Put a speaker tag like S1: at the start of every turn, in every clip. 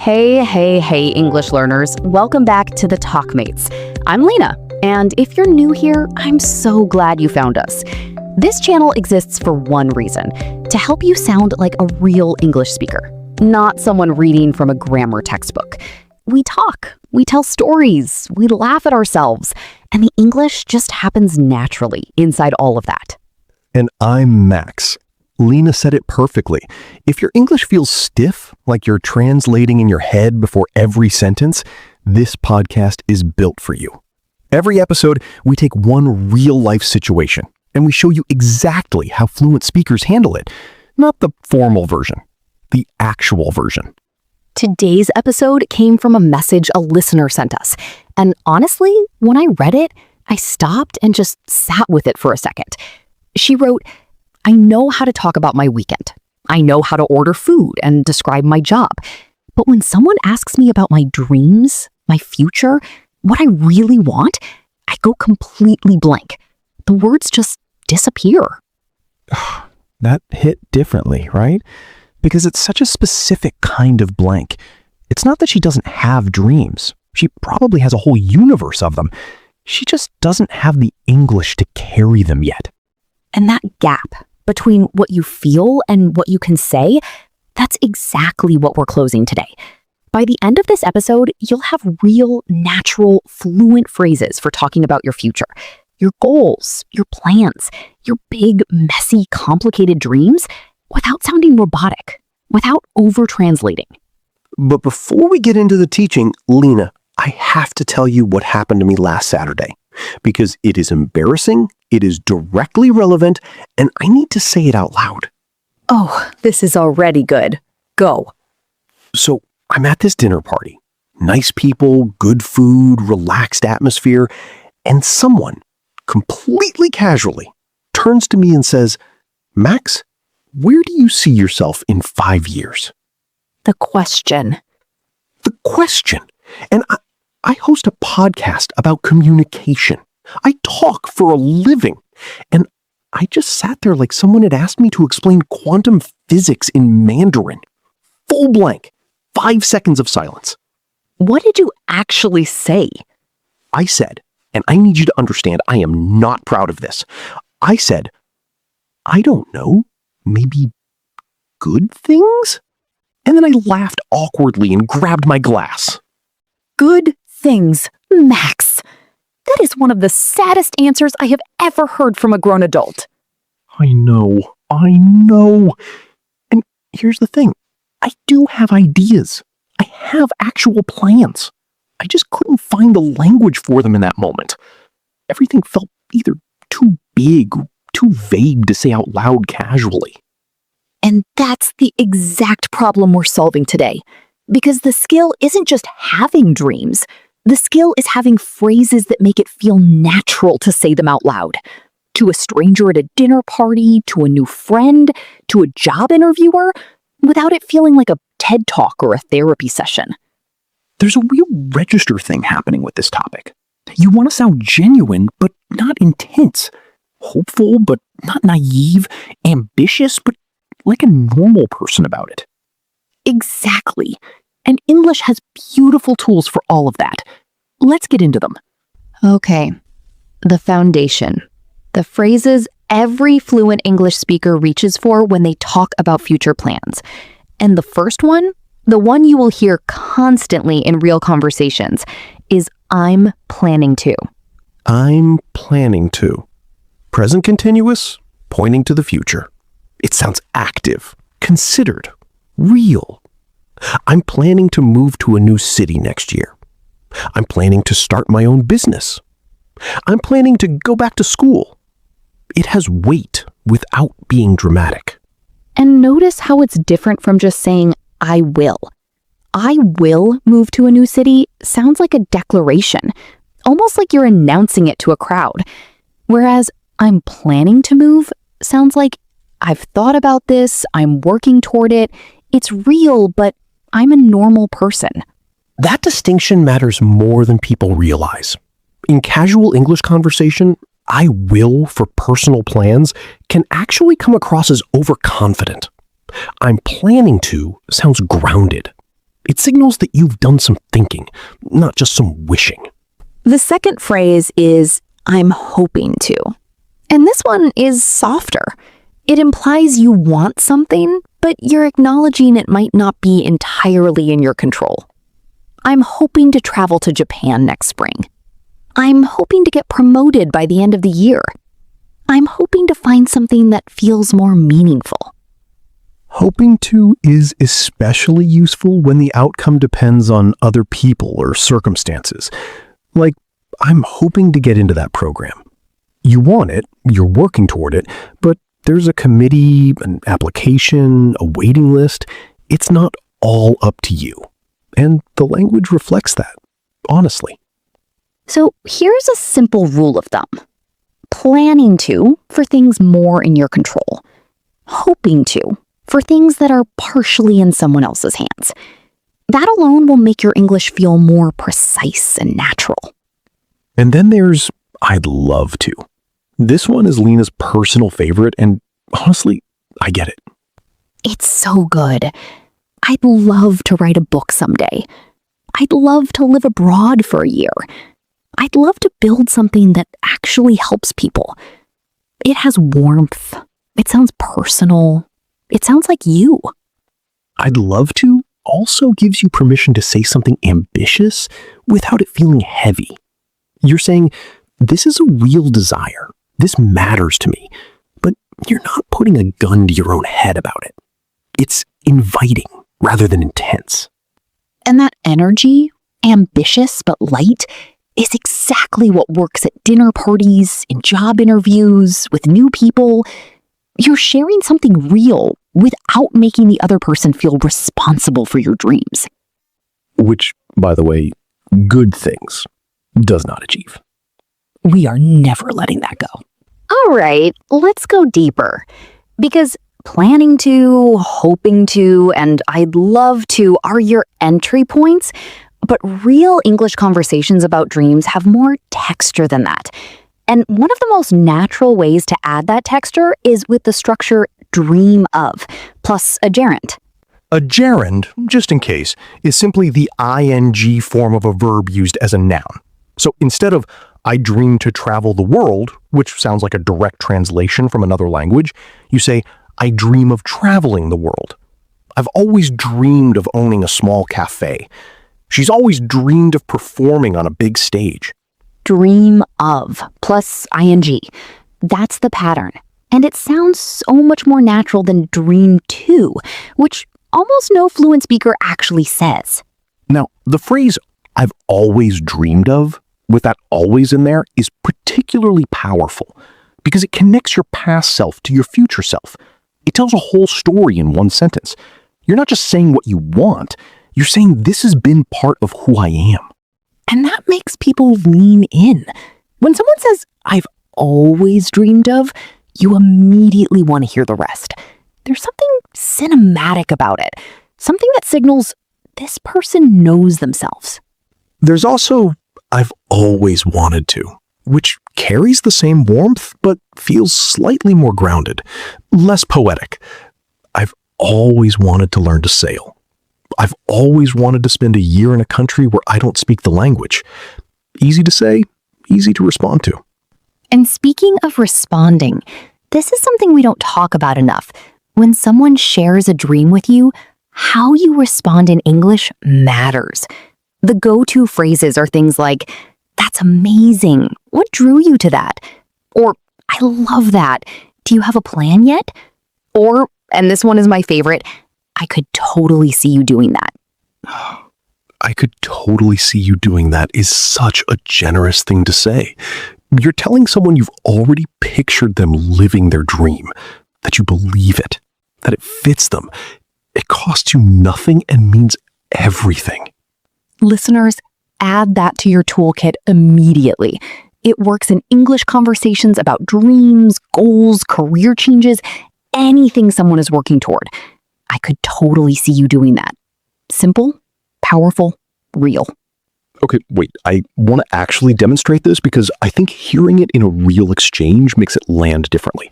S1: Hey, English learners. Welcome back to the TalkMates. I'm Lena, and if you're new here, I'm so glad you found us. This channel exists for one reason, to help you sound like a real English speaker, not someone reading from a grammar textbook. We talk, we tell stories, we laugh at ourselves, and the English just happens naturally inside all of that.
S2: And I'm Max. Lena said it perfectly. If your English feels stiff, like you're translating in your head before every sentence, this podcast is built for you. Every episode, we take one real-life situation, and we show you exactly how fluent speakers handle it. Not the formal version, the actual version.
S1: Today's episode came from a message a listener sent us. And honestly, when I read it, I stopped and just sat with it for a second. She wrote, I know how to talk about my weekend. I know how to order food and describe my job. But when someone asks me about my dreams, my future, what I really want, I go completely blank. The words just disappear.
S2: That hit differently, right? Because it's such a specific kind of blank. It's not that she doesn't have dreams. She probably has a whole universe of them. She just doesn't have the English to carry them yet.
S1: And that gap between what you feel and what you can say, that's exactly what we're closing today. By the end of this episode, you'll have real, natural, fluent phrases for talking about your future, your goals, your plans, your big, messy, complicated dreams, without sounding robotic, without over-translating.
S2: But before we get into the teaching, Lena, I have to tell you what happened to me last Saturday. Because it is embarrassing, it is directly relevant, and I need to say it out loud.
S1: Oh, this is already good. Go.
S2: So I'm at this dinner party. Nice people, good food, relaxed atmosphere, and someone, completely casually, turns to me and says, Max, where do you see yourself in 5 years?
S1: The question.
S2: The question. And I host a podcast about communication. I talk for a living. And I just sat there like someone had asked me to explain quantum physics in Mandarin. Full blank. 5 seconds of silence.
S1: What did you actually say?
S2: I said, and I need you to understand, I am not proud of this. I said, I don't know, maybe good things? And then I laughed awkwardly and grabbed my glass.
S1: Good things, Max. That is one of the saddest answers I have ever heard from a grown adult.
S2: I know. And here's the thing. I do have ideas. I have actual plans. I just couldn't find the language for them in that moment. Everything felt either too big, too vague to say out loud casually.
S1: And that's the exact problem we're solving today. Because the skill isn't just having dreams. The skill is having phrases that make it feel natural to say them out loud. To a stranger at a dinner party, to a new friend, to a job interviewer, without it feeling like a TED Talk or a therapy session.
S2: There's a real register thing happening with this topic. You want to sound genuine, but not intense. Hopeful, but not naive. Ambitious, but like a normal person about it.
S1: Exactly. And English has beautiful tools for all of that. Let's get into them. Okay. The foundation. The phrases every fluent English speaker reaches for when they talk about future plans. And the first one, the one you will hear constantly in real conversations, is I'm planning to.
S2: I'm planning to. Present continuous, pointing to the future. It sounds active, considered, real. I'm planning to move to a new city next year. I'm planning to start my own business. I'm planning to go back to school. It has weight without being dramatic.
S1: And notice how it's different from just saying, I will. I will move to a new city sounds like a declaration, almost like you're announcing it to a crowd. Whereas I'm planning to move sounds like I've thought about this, I'm working toward it, it's real, but I'm a normal person.
S2: That distinction matters more than people realize. In casual English conversation, I will for personal plans can actually come across as overconfident. I'm planning to sounds grounded. It signals that you've done some thinking, not just some wishing.
S1: The second phrase is, I'm hoping to. And this one is softer. It implies you want something, but you're acknowledging it might not be entirely in your control. I'm hoping to travel to Japan next spring. I'm hoping to get promoted by the end of the year. I'm hoping to find something that feels more meaningful.
S2: Hoping to is especially useful when the outcome depends on other people or circumstances. Like, I'm hoping to get into that program. You want it, you're working toward it, but there's a committee, an application, a waiting list. It's not all up to you. And the language reflects that, honestly.
S1: So here's a simple rule of thumb. Planning to for things more in your control. Hoping to for things that are partially in someone else's hands. That alone will make your English feel more precise and natural.
S2: And then there's I'd love to. This one is Lena's personal favorite, and honestly, I get it.
S1: It's so good. I'd love to write a book someday. I'd love to live abroad for a year. I'd love to build something that actually helps people. It has warmth. It sounds personal. It sounds like you.
S2: I'd love to also gives you permission to say something ambitious without it feeling heavy. You're saying, this is a real desire. This matters to me. But you're not putting a gun to your own head about it. It's inviting rather than intense.
S1: And that energy, ambitious but light, is exactly what works at dinner parties, in job interviews, with new people. You're sharing something real without making the other person feel responsible for your dreams.
S2: Which, by the way, good things does not achieve.
S1: We are never letting that go. All right, let's go deeper. Because planning to, hoping to, and I'd love to are your entry points, but real English conversations about dreams have more texture than that. And one of the most natural ways to add that texture is with the structure dream of, plus a gerund.
S2: A gerund, just in case, is simply the ing form of a verb used as a noun. So instead of I dream to travel the world, which sounds like a direct translation from another language, you say, I dream of traveling the world. I've always dreamed of owning a small cafe. She's always dreamed of performing on a big stage.
S1: Dream of plus ing. That's the pattern. And it sounds so much more natural than dream to, which almost no fluent speaker actually says.
S2: Now, the phrase I've always dreamed of, with that always in there, is particularly powerful because it connects your past self to your future self. It tells a whole story in one sentence. You're not just saying what you want, you're saying this has been part of who I am.
S1: And that makes people lean in. When someone says, I've always dreamed of, you immediately want to hear the rest. There's something cinematic about it. Something that signals this person knows themselves.
S2: There's also I've always wanted to, which carries the same warmth but feels slightly more grounded, less poetic. I've always wanted to learn to sail. I've always wanted to spend a year in a country where I don't speak the language. Easy to say, easy to respond to.
S1: And speaking of responding, this is something we don't talk about enough. When someone shares a dream with you, how you respond in English matters. The go-to phrases are things like, that's amazing. What drew you to that? Or, I love that. Do you have a plan yet? Or, and this one is my favorite, I could totally see you doing that.
S2: I could totally see you doing that is such a generous thing to say. You're telling someone you've already pictured them living their dream, that you believe it, that it fits them. It costs you nothing and means everything.
S1: Listeners, add that to your toolkit immediately. It works in English conversations about dreams, goals, career changes, anything someone is working toward. I could totally see you doing that. Simple, powerful, real.
S2: Okay, wait, I want to actually demonstrate this because I think hearing it in a real exchange makes it land differently.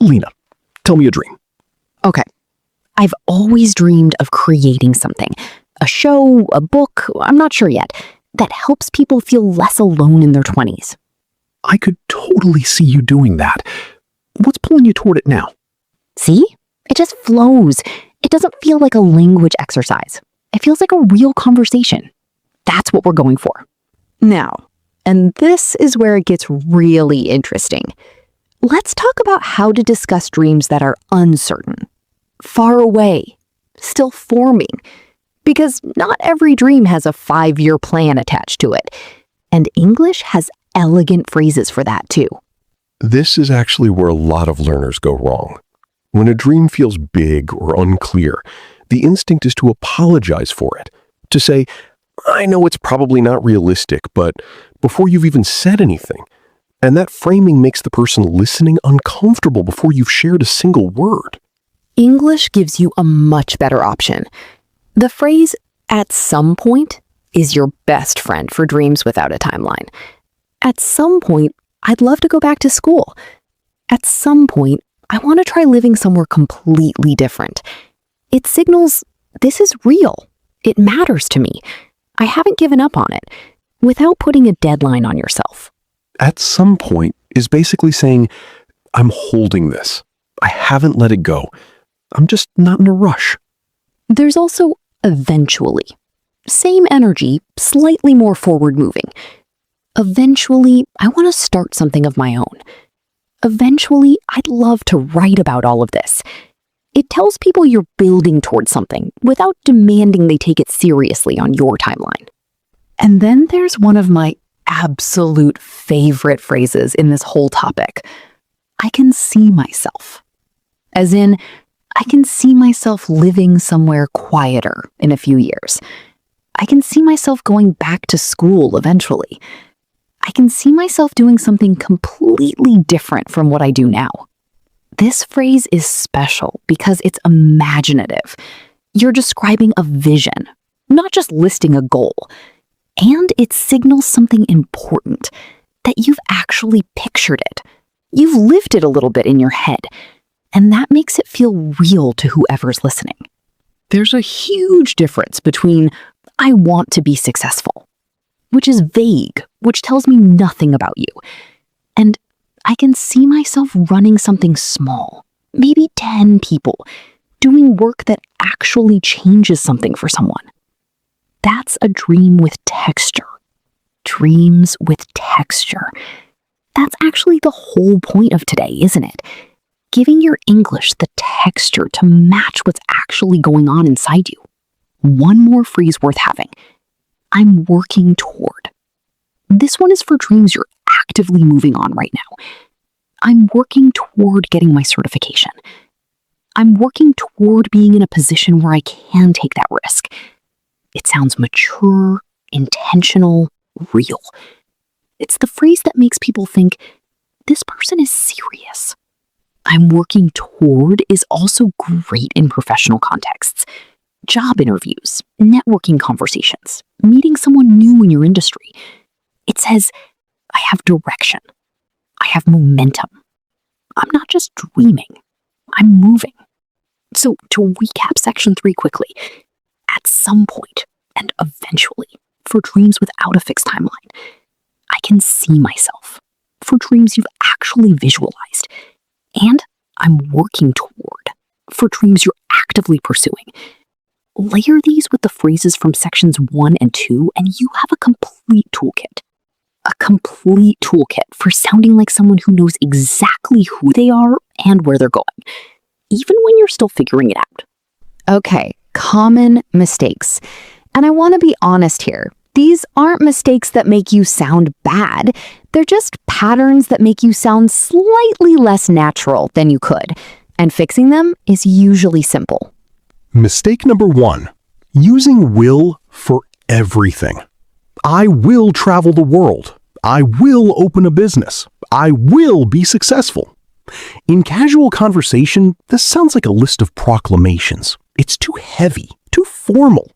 S2: Lena, tell me a dream.
S1: Okay. I've always dreamed of creating something. a show, a book, I'm not sure yet, that helps people feel less alone in their 20s.
S2: I could totally see you doing that. What's pulling you toward it now?
S1: See? It just flows. It doesn't feel like a language exercise. It feels like a real conversation. That's what we're going for. Now, and this is where it gets really interesting. Let's talk about how to discuss dreams that are uncertain, far away, still forming. Because not every dream has a 5-year plan attached to it. And English has elegant phrases for that too.
S2: This is actually where a lot of learners go wrong. When a dream feels big or unclear, the instinct is to apologize for it, to say, I know it's probably not realistic, but before you've even said anything. And that framing makes the person listening uncomfortable before you've shared a single word.
S1: English gives you a much better option. The phrase, at some point, is your best friend for dreams without a timeline. At some point, I'd love to go back to school. At some point, I want to try living somewhere completely different. It signals, this is real. It matters to me. I haven't given up on it, without putting a deadline on yourself.
S2: At some point is basically saying, I'm holding this. I haven't let it go. I'm just not in a rush.
S1: There's also eventually. Same energy, slightly more forward moving. Eventually, I want to start something of my own. Eventually, I'd love to write about all of this. It tells people you're building towards something without demanding they take it seriously on your timeline. And then there's one of my absolute favorite phrases in this whole topic. I can see myself. As in, I can see myself living somewhere quieter in a few years. I can see myself going back to school eventually. I can see myself doing something completely different from what I do now. This phrase is special because it's imaginative. You're describing a vision, not just listing a goal. And it signals something important, that you've actually pictured it. You've lived it a little bit in your head, and that makes it feel real to whoever's listening. There's a huge difference between, I want to be successful, which is vague, which tells me nothing about you, and I can see myself running something small, maybe 10 people, doing work that actually changes something for someone. That's a dream with texture. Dreams with texture. That's actually the whole point of today, isn't it? Giving your English the texture to match what's actually going on inside you. One more phrase worth having. I'm working toward. This one is for dreams you're actively moving on right now. I'm working toward getting my certification. I'm working toward being in a position where I can take that risk. It sounds mature, intentional, real. It's the phrase that makes people think, this person is serious. I'm working toward is also great in professional contexts. Job interviews, networking conversations, meeting someone new in your industry. It says, I have direction. I have momentum. I'm not just dreaming. I'm moving. So to recap section 3 quickly, at some point and eventually, for dreams without a fixed timeline, I can see myself. For dreams you've actually visualized. And I'm working toward. For dreams you're actively pursuing. Layer these with the phrases from sections 1 and 2, and you have a complete toolkit. A complete toolkit for sounding like someone who knows exactly who they are and where they're going, even when you're still figuring it out. Okay, common mistakes. And I want to be honest here. These aren't mistakes that make you sound bad. They're just patterns that make you sound slightly less natural than you could. And fixing them is usually simple.
S2: Mistake number 1, using will for everything. I will travel the world. I will open a business. I will be successful. In casual conversation, this sounds like a list of proclamations. It's too heavy, too formal.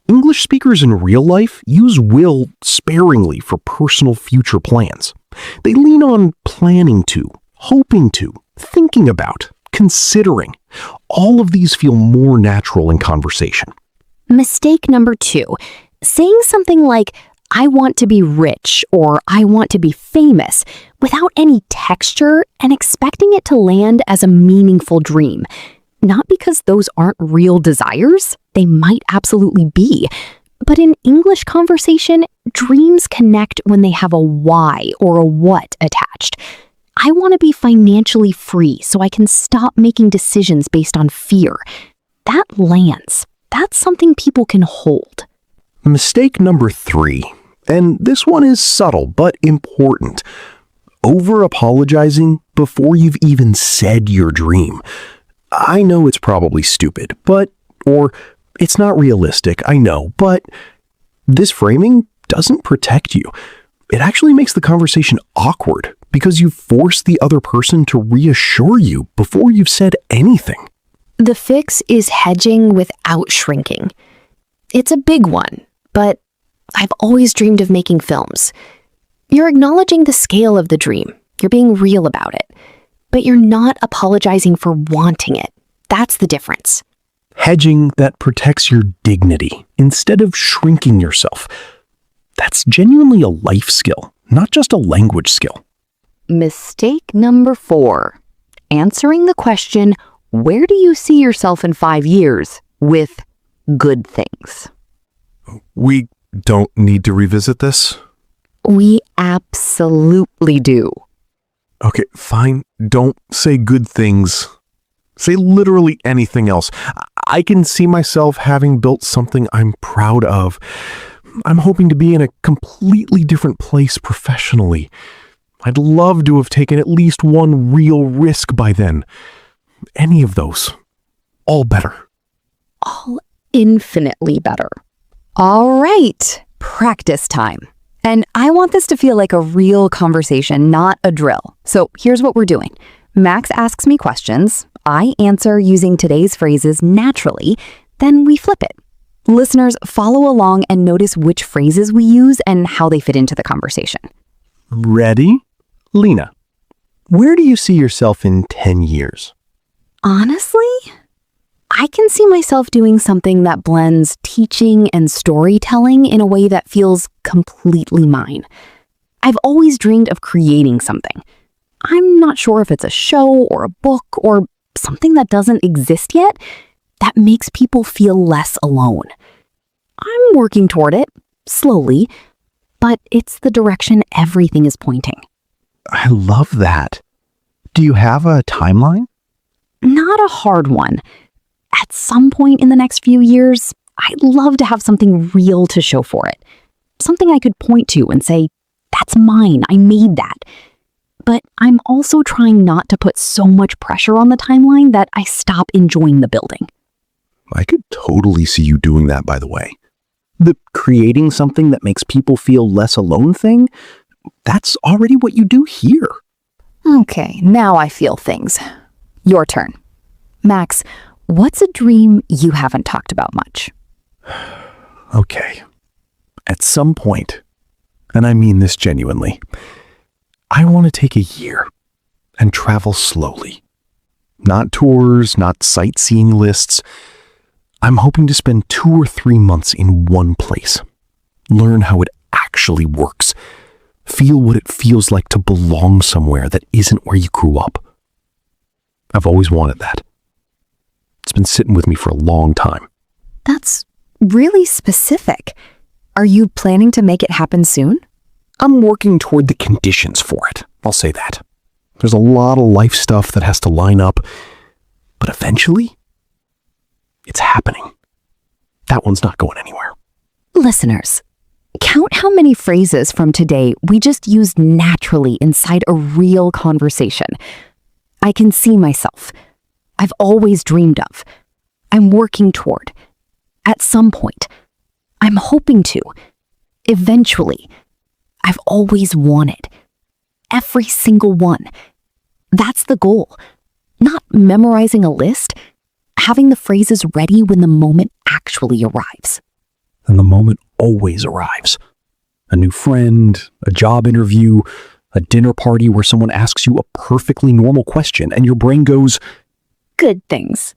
S2: English speakers in real life use will sparingly for personal future plans. They lean on planning to, hoping to, thinking about, considering. All of these feel more natural in conversation.
S1: Mistake number 2, saying something like, I want to be rich or I want to be famous without any texture and expecting it to land as a meaningful dream. Not because those aren't real desires, they might absolutely be. But in English conversation, dreams connect when they have a why or a what attached. I want to be financially free so I can stop making decisions based on fear. That lands. That's something people can hold.
S2: Mistake number 3, and this one is subtle but important. Over-apologizing before you've even said your dream. I know it's probably stupid, or it's not realistic, I know, but this framing doesn't protect you. It actually makes the conversation awkward because you force the other person to reassure you before you've said anything.
S1: The fix is hedging without shrinking. It's a big one, but I've always dreamed of making films. You're acknowledging the scale of the dream. You're being real about it. But you're not apologizing for wanting it. That's the difference.
S2: Hedging that protects your dignity instead of shrinking yourself. That's genuinely a life skill, not just a language skill.
S1: Mistake number 4. Answering the question, where do you see yourself in 5 years, with good things?
S2: We don't need to revisit this?
S1: We absolutely do.
S2: Okay, fine. Don't say good things. Say literally anything else. I can see myself having built something I'm proud of. I'm hoping to be in a completely different place professionally. I'd love to have taken at least one real risk by then. Any of those. All better.
S1: All infinitely better. All right, practice time. And I want this to feel like a real conversation, not a drill. So here's what we're doing. Max asks me questions. I answer using today's phrases naturally. Then we flip it. Listeners, follow along and notice which phrases we use and how they fit into the conversation.
S2: Ready? Lena, where do you see yourself in 10 years?
S1: Honestly, I can see myself doing something that blends teaching and storytelling in a way that feels completely mine. I've always dreamed of creating something. I'm not sure if it's a show or a book or something that doesn't exist yet that makes people feel less alone. I'm working toward it, slowly, but it's the direction everything is pointing.
S2: I love that. Do you have a timeline?
S1: Not a hard one. At some point in the next few years, I'd love to have something real to show for it. Something I could point to and say, that's mine, I made that. But I'm also trying not to put so much pressure on the timeline that I stop enjoying the building.
S2: I could totally see you doing that, by the way. The creating something that makes people feel less alone thing, that's already what you do here.
S1: Okay, now I feel things. Your turn. Max, what's a dream you haven't talked about much?
S2: Okay. At some point, and I mean this genuinely, I want to take a year and travel slowly. Not tours, not sightseeing lists. I'm hoping to spend 2 or 3 months in one place. Learn how it actually works. Feel what it feels like to belong somewhere that isn't where you grew up. I've always wanted that. It's been sitting with me for a long time.
S1: That's really specific. Are you planning to make it happen soon?
S2: I'm working toward the conditions for it, I'll say that. There's a lot of life stuff that has to line up, but eventually, it's happening. That one's not going anywhere.
S1: Listeners, count how many phrases from today we just used naturally inside a real conversation. I can see myself. I've always dreamed of. I'm working toward. At some point. I'm hoping to. Eventually. I've always wanted. Every single one. That's the goal. Not memorizing a list, having the phrases ready when the moment actually arrives.
S2: And the moment always arrives. A new friend, a job interview, a dinner party where someone asks you a perfectly normal question and your brain goes,
S1: Good things.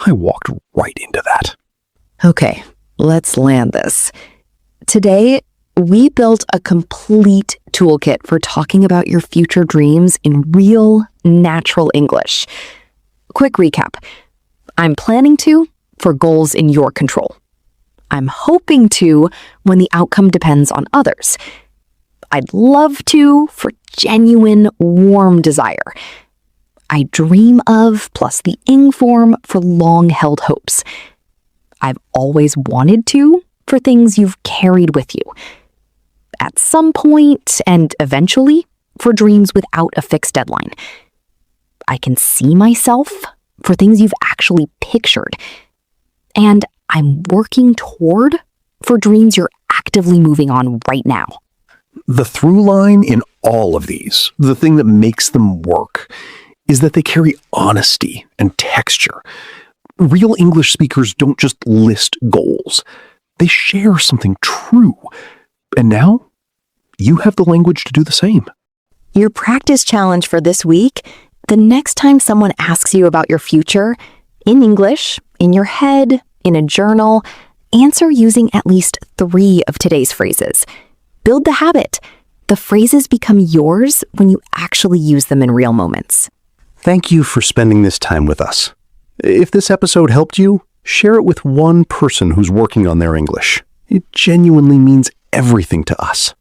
S2: I walked right into that.
S1: Okay, Let's land this. Today, we built a complete toolkit for talking about your future dreams in real, natural English. Quick recap. I'm planning to for goals in your control. I'm hoping to when the outcome depends on others. I'd love to for genuine, warm desire. I dream of plus the ing form for long-held hopes. I've always wanted to for things you've carried with you. At some point, and eventually, for dreams without a fixed deadline. I can see myself for things you've actually pictured. And I'm working toward for dreams you're actively moving on right now.
S2: The through line in all of these, the thing that makes them work, is that they carry honesty and texture. Real English speakers don't just list goals. They share something true. And now, you have the language to do the same.
S1: Your practice challenge for this week, the next time someone asks you about your future, in English, in your head, in a journal, answer using at least 3 of today's phrases. Build the habit. The phrases become yours when you actually use them in real moments.
S2: Thank you for spending this time with us. If this episode helped you, share it with one person who's working on their English. It genuinely means everything to us.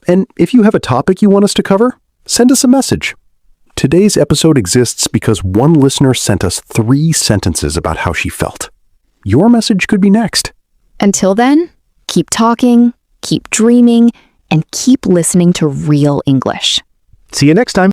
S2: And if you have a topic you want us to cover, send us a message. Today's episode exists because one listener sent us 3 sentences about how she felt. Your message could be next.
S1: Until then, keep talking, keep dreaming, and keep listening to real English.
S2: See you next time.